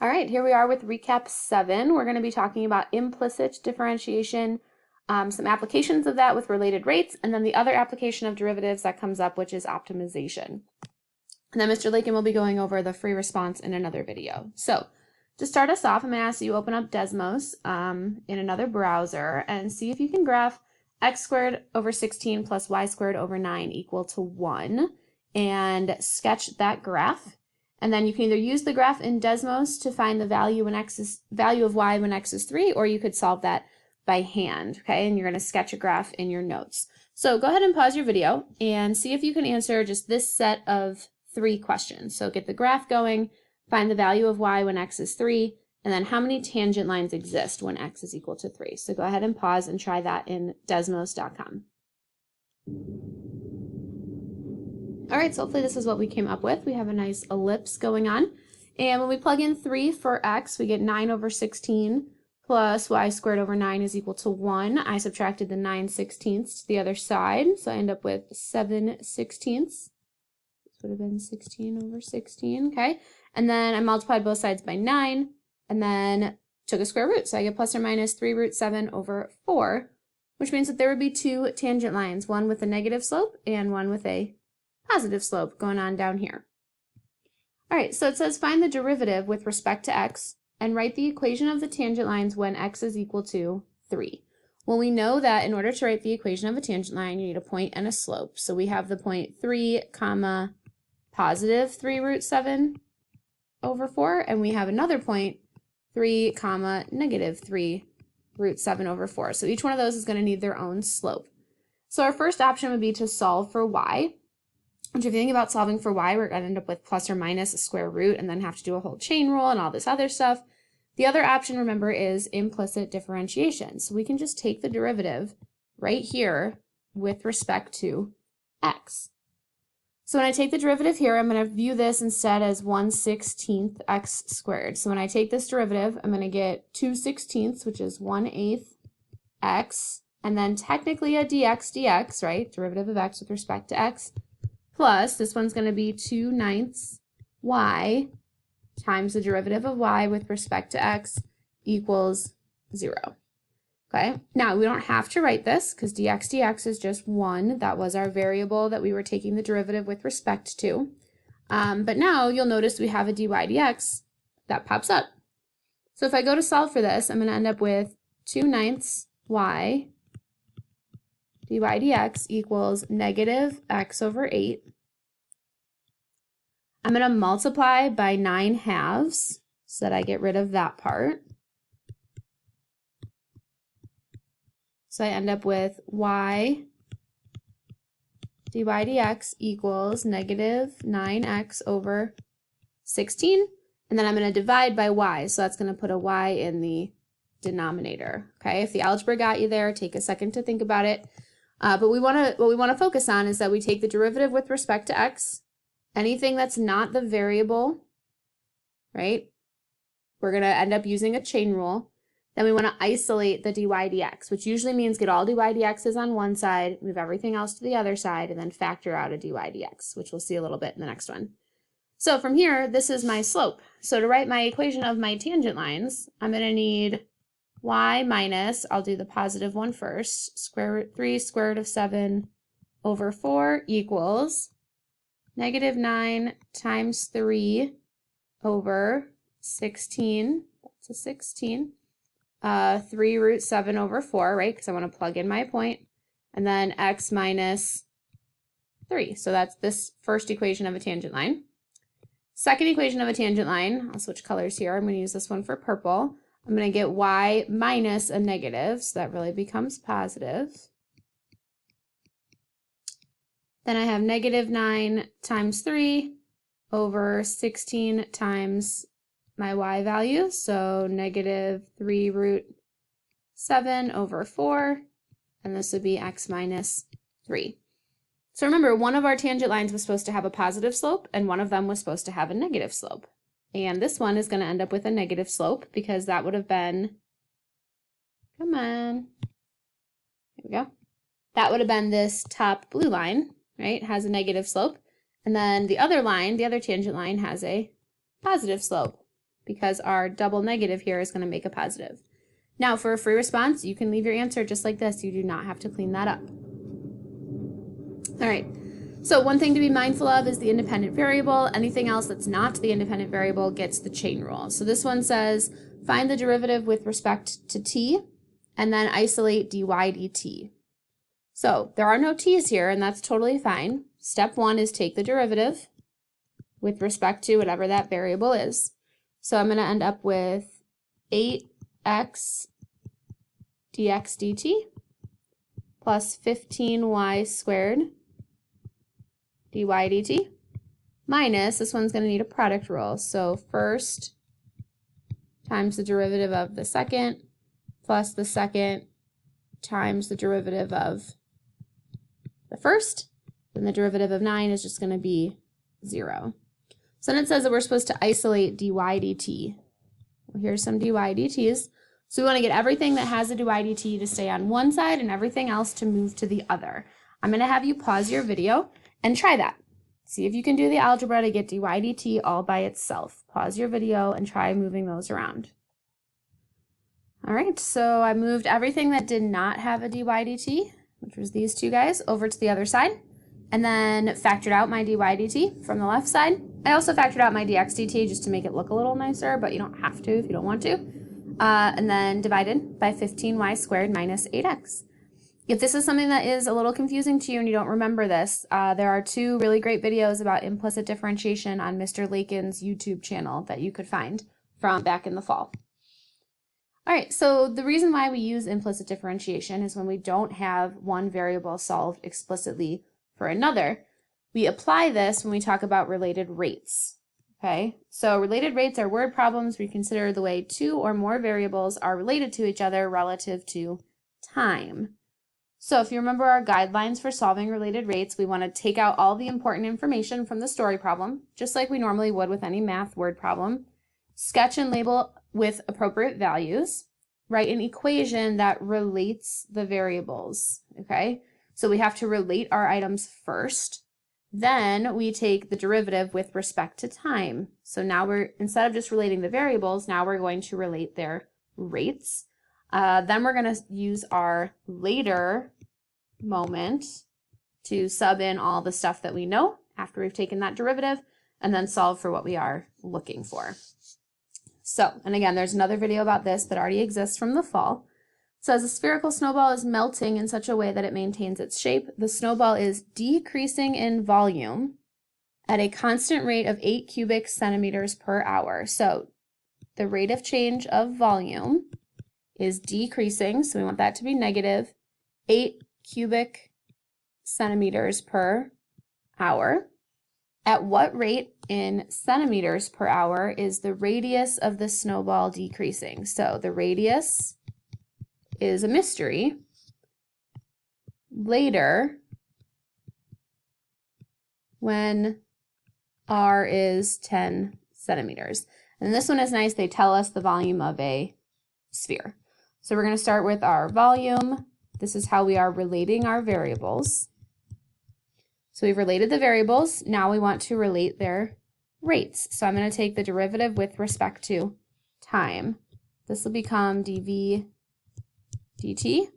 All right, here we are with recap 7. We're going to be talking about implicit differentiation, some applications of that with related rates, and then the other application of derivatives that comes up, which is optimization. And then Mr. Lakin will be going over the free response in another video. So to start us off, I'm going to ask you open up Desmos in another browser and see if you can graph x squared over 16 plus y squared over 9 equal to 1 and sketch that graph. And then you can either use the graph in Desmos to find the value of y when x is 3, or you could solve that by hand, okay? And you're going to sketch a graph in your notes. So go ahead and pause your video and see if you can answer just this set of 3 questions. So get the graph going, find the value of y when x is 3, and then how many tangent lines exist when x is equal to 3. So go ahead and pause and try that in Desmos.com. All right, so hopefully this is what we came up with. We have a nice ellipse going on. And when we plug in 3 for x, we get 9 over 16 plus y squared over 9 is equal to 1. I subtracted the 9/16 to the other side, so I end up with 7/16. This would have been 16 over 16, okay? And then I multiplied both sides by 9, and then took a square root. So I get plus or minus 3 root 7 over 4, which means that there would be 2 tangent lines, one with a negative slope and one with a positive slope going on down here. All right, so it says find the derivative with respect to x and write the equation of the tangent lines when x is equal to 3. Well, we know that in order to write the equation of a tangent line, you need a point and a slope. So we have the point 3 comma positive 3 root 7 over 4, and we have another point 3 comma negative 3 root 7 over 4. So each one of those is going to need their own slope. So our first option would be to solve for y. Which if you think about solving for y, we're going to end up with plus or minus a square root and then have to do a whole chain rule and all this other stuff. The other option, remember, is implicit differentiation. So we can just take the derivative right here with respect to x. So when I take the derivative here, I'm going to view this instead as 1/16 x squared. So when I take this derivative, I'm going to get 2/16, which is 1/8 x, and then technically a dx, right? Derivative of x with respect to x. Plus, this one's going to be 2/9 y times the derivative of y with respect to x equals 0. Okay, now we don't have to write this because dx is just 1. That was our variable that we were taking the derivative with respect to. But now you'll notice we have a dy dx that pops up. So if I go to solve for this, I'm going to end up with 2/9 y dy dx equals negative x over 8. I'm going to multiply by 9/2 so that I get rid of that part. So I end up with y dy dx equals negative 9x over 16. And then I'm going to divide by y. So that's going to put a y in the denominator. Okay, if the algebra got you there, take a second to think about it. But what we want to focus on is that we take the derivative with respect to x. Anything that's not the variable, right? We're going to end up using a chain rule. Then we want to isolate the dy dx, which usually means get all dy dx's on one side, move everything else to the other side, and then factor out a dy dx, which we'll see a little bit in the next one. So from here, this is my slope. So to write my equation of my tangent lines, I'm going to need y minus, I'll do the positive one first, square root 3 square root of 7 over 4 equals negative 9 times 3 over 16, that's a 16, 3 root 7 over 4, right, because I want to plug in my point, and then x minus 3. So that's this first equation of a tangent line. Second equation of a tangent line, I'll switch colors here, I'm going to use this one for purple. I'm going to get y minus a negative, so that really becomes positive. Then I have negative 9 times 3 over 16 times my y value, so negative 3 root 7 over 4, and this would be x minus 3. So remember, one of our tangent lines was supposed to have a positive slope, and one of them was supposed to have a negative slope. And this one is going to end up with a negative slope because that would have been, come on, here we go. That would have been this top blue line, right? It has a negative slope. And then the other line, the other tangent line, has a positive slope. because our double negative here is going to make a positive. Now for a free response, you can leave your answer just like this. You do not have to clean that up. All right, so one thing to be mindful of is the independent variable. Anything else that's not the independent variable gets the chain rule. So this one says, find the derivative with respect to t, and then isolate dy dt. So there are no t's here, and that's totally fine. Step one is take the derivative with respect to whatever that variable is. So I'm going to end up with 8x dx dt plus 15y squared dy dt minus, this one's going to need a product rule. So first times the derivative of the second plus the second times the derivative of the first. Then the derivative of 9 is just going to be 0. So then it says that we're supposed to isolate dy dt. Well, here's some dy dt's. So we want to get everything that has a dy dt to stay on one side and everything else to move to the other. I'm going to have you pause your video and try that. See if you can do the algebra to get dy dt all by itself. Pause your video and try moving those around. All right, so I moved everything that did not have a dy dt, which was these two guys, over to the other side, and then factored out my dy dt from the left side. I also factored out my dx dt just to make it look a little nicer, but you don't have to if you don't want to. And then divided by 15y squared minus 8x. If this is something that is a little confusing to you and you don't remember this, there are two really great videos about implicit differentiation on Mr. Lakin's YouTube channel that you could find from back in the fall. All right, so the reason why we use implicit differentiation is when we don't have one variable solved explicitly for another. We apply this when we talk about related rates. Okay, so related rates are word problems where you consider the way two or more variables are related to each other relative to time. So if you remember our guidelines for solving related rates, we want to take out all the important information from the story problem, just like we normally would with any math word problem, sketch and label with appropriate values, write an equation that relates the variables, okay? So we have to relate our items first. Then we take the derivative with respect to time. So now instead of just relating the variables, now we're going to relate their rates. Then we're going to use our later moment to sub in all the stuff that we know after we've taken that derivative and then solve for what we are looking for. So, and again, there's another video about this that already exists from the fall. It says a spherical snowball is melting in such a way that it maintains its shape. The snowball is decreasing in volume at a constant rate of 8 cubic centimeters per hour. So the rate of change of volume is decreasing, so we want that to be negative 8 cubic centimeters per hour. At what rate in centimeters per hour is the radius of the snowball decreasing? So the radius is a mystery. Later, when r is 10 centimeters. And this one is nice. They tell us the volume of a sphere. So we're going to start with our volume. This is how we are relating our variables. So we've related the variables. Now we want to relate their rates. So I'm going to take the derivative with respect to time. This will become dv dt.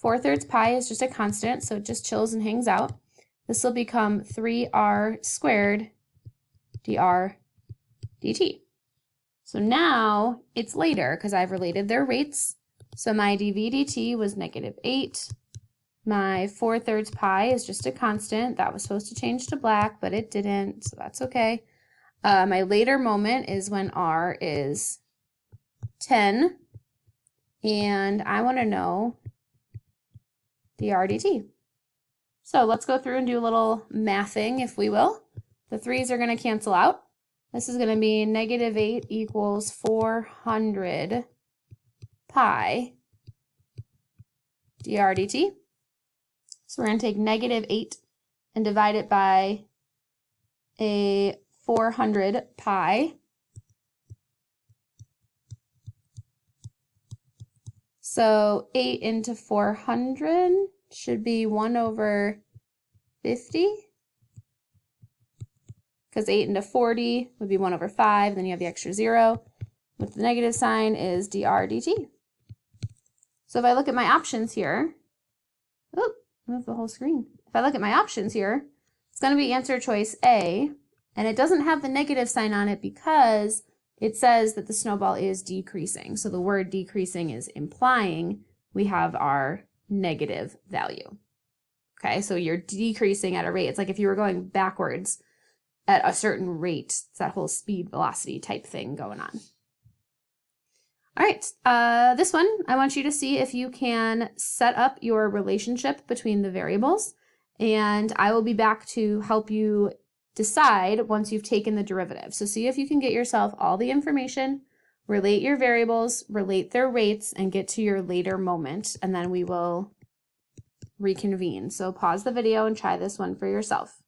4/3 pi is just a constant, so it just chills and hangs out. This will become 3r squared dr dt. So now it's later because I've related their rates. So my dv dt was -8. My 4/3 pi is just a constant. That was supposed to change to black, but it didn't, so that's okay. My later moment is when r is 10, and I want to know dr dt. So let's go through and do a little mathing, if we will. The 3's are going to cancel out. This is going to be -8 equals 400 pi dr dt. So we're going to take -8 and divide it by a 400 pi. So 8 into 400 should be 1/50, because 8 into 40 would be 1/5, then you have the extra 0. with the negative sign is dr dt. So if I look at my options here, oh, move the whole screen. If I look at my options here, it's going to be answer choice A, and it doesn't have the negative sign on it because it says that the snowball is decreasing. So the word decreasing is implying we have our negative value. Okay, so you're decreasing at a rate. It's like if you were going backwards at a certain rate. It's that whole speed velocity type thing going on. All right, this one, I want you to see if you can set up your relationship between the variables, and I will be back to help you decide once you've taken the derivative. So see if you can get yourself all the information, relate your variables, relate their rates, and get to your later moment, and then we will reconvene. So pause the video and try this one for yourself.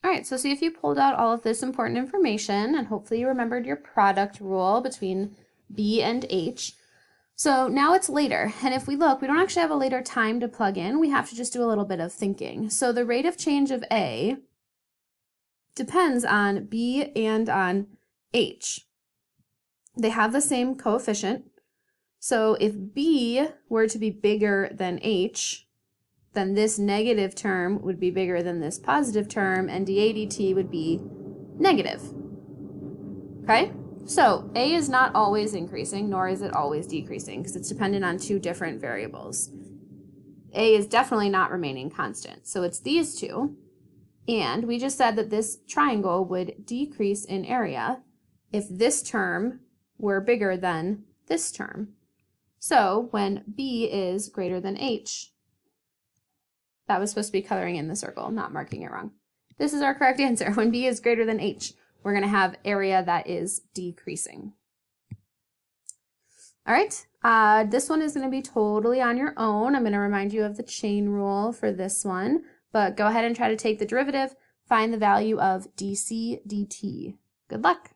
All right, so see if you pulled out all of this important information, and hopefully you remembered your product rule between B and H. So now it's later, and if we look, we don't actually have a later time to plug in. We have to just do a little bit of thinking. So the rate of change of A depends on B and on H. They have the same coefficient. So if B were to be bigger than H, then this negative term would be bigger than this positive term, and dA dt would be negative. Okay? So A is not always increasing, nor is it always decreasing, because it's dependent on two different variables. A is definitely not remaining constant, so it's these two. And we just said that this triangle would decrease in area if this term were bigger than this term. So when B is greater than H, that was supposed to be coloring in the circle, not marking it wrong. This is our correct answer. When B is greater than H, we're going to have area that is decreasing. All right, this one is going to be totally on your own. I'm going to remind you of the chain rule for this one, but go ahead and try to take the derivative, find the value of dc dt. Good luck.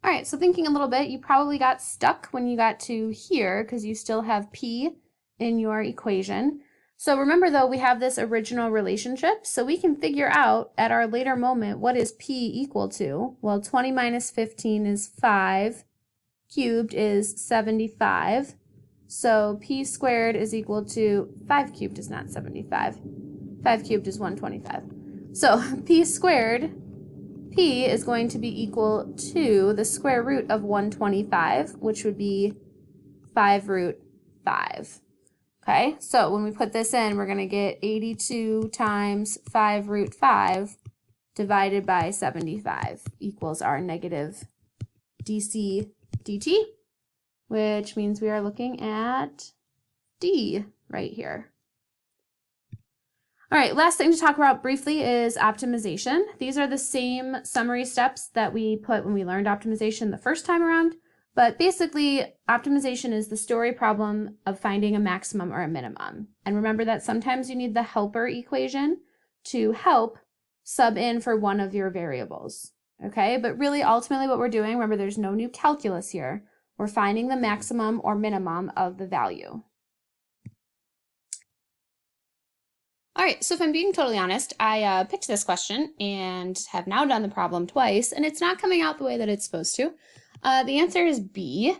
All right, so thinking a little bit, you probably got stuck when you got to here because you still have P in your equation. So remember though, we have this original relationship, so we can figure out at our later moment what is P equal to. Well, 20 minus 15 is 5, cubed is 75, so P squared is equal to 5 cubed is not 75, 5 cubed is 125. So P squared, P is going to be equal to the square root of 125, which would be 5 root 5. Okay, so when we put this in, we're going to get 82 times 5 root 5 divided by 75 equals our negative dc dt, which means we are looking at D right here. All right, last thing to talk about briefly is optimization. These are the same summary steps that we put when we learned optimization the first time around. But basically, optimization is the story problem of finding a maximum or a minimum. And remember that sometimes you need the helper equation to help sub in for one of your variables. Okay, but really ultimately what we're doing, remember there's no new calculus here, we're finding the maximum or minimum of the value. All right, so if I'm being totally honest, I picked this question and have now done the problem twice, and it's not coming out the way that it's supposed to. The answer is B.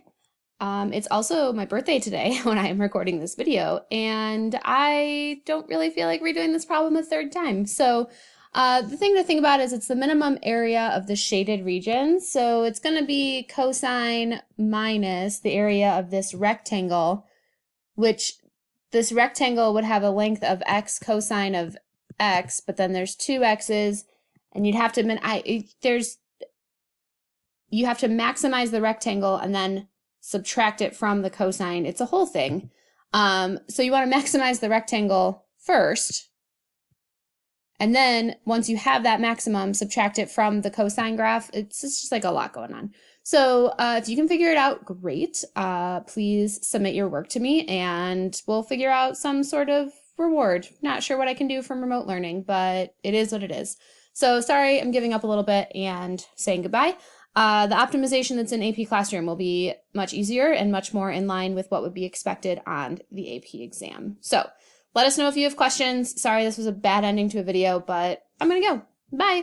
It's also my birthday today when I am recording this video, and I don't really feel like redoing this problem a third time. So the thing to think about is it's the minimum area of the shaded region. So it's going to be cosine minus the area of this rectangle, which this rectangle would have a length of x cosine of x, but then there's two x's, and you'd have to you have to maximize the rectangle and then subtract it from the cosine. It's a whole thing. So you want to maximize the rectangle first, and then once you have that maximum, subtract it from the cosine graph. It's just like a lot going on. So if you can figure it out, great. Please submit your work to me and we'll figure out some sort of reward. Not sure what I can do from remote learning, but it is what it is. So sorry, I'm giving up a little bit and saying goodbye. The optimization that's in AP Classroom will be much easier and much more in line with what would be expected on the AP exam. So let us know if you have questions. Sorry, this was a bad ending to a video, but I'm gonna go. Bye.